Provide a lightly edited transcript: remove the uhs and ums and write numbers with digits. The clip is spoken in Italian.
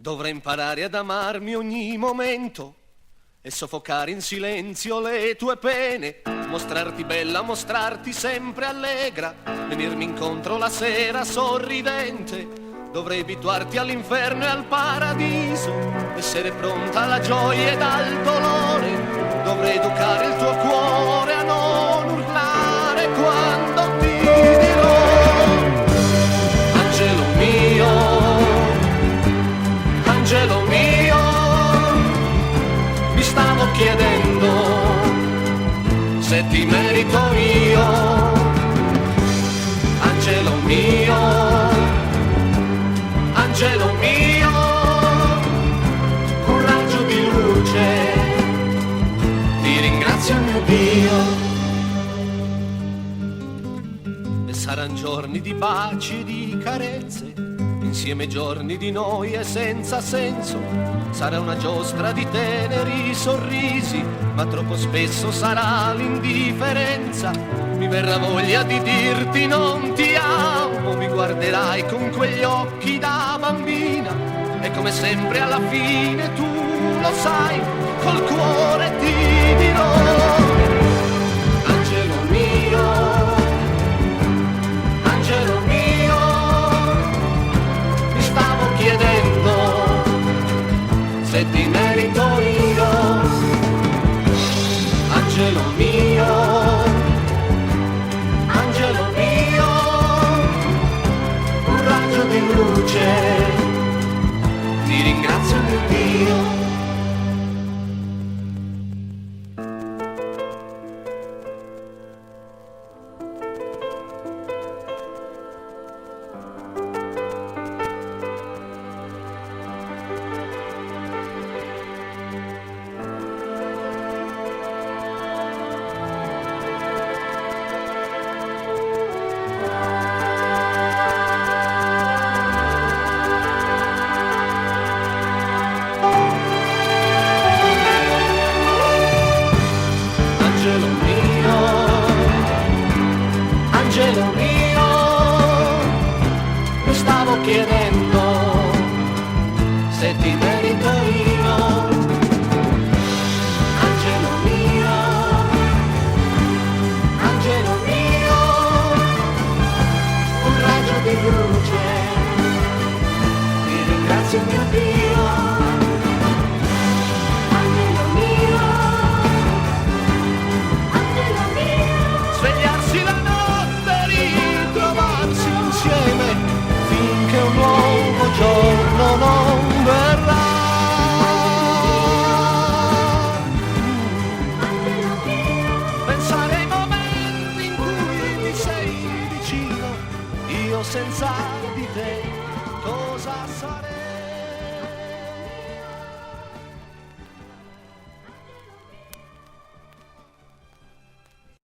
Dovrei imparare ad amarmi ogni momento e soffocare in silenzio le tue pene, mostrarti bella, mostrarti sempre allegra, venirmi incontro la sera sorridente. Dovrei abituarti all'inferno e al paradiso, essere pronta alla gioia ed al dolore. Dovrei educare il tuo cuore a non urlare quando ti dirò: angelo mio, angelo mio, mi stavo chiedendo se ti merito io. Angelo mio, angelo mio, un raggio di luce, ti ringrazio mio Dio. E saranno giorni di baci e di carezze, insieme giorni di noia senza senso. Sarà una giostra di teneri sorrisi, ma troppo spesso sarà l'indifferenza. Mi verrà voglia di dirti non ti amo, mi guarderai con quegli occhi da bambina e come sempre alla fine tu lo sai, col cuore ti dirò: angelo mio, angelo mio, mi stavo chiedendo se ti merito io. Angelo mio, angelo mio, un raggio di luce, ti ringrazio mio Dio. Angelo mio, mi stavo chiedendo se ti merito io. Angelo mio, angelo mio, un raggio di luce, ti ringrazio mio Dio. Angelo mio, angelo mio, svegliarsi la finché un nuovo giorno non verrà. Pensare ai momenti in cui mi sei vicino, io senza di te.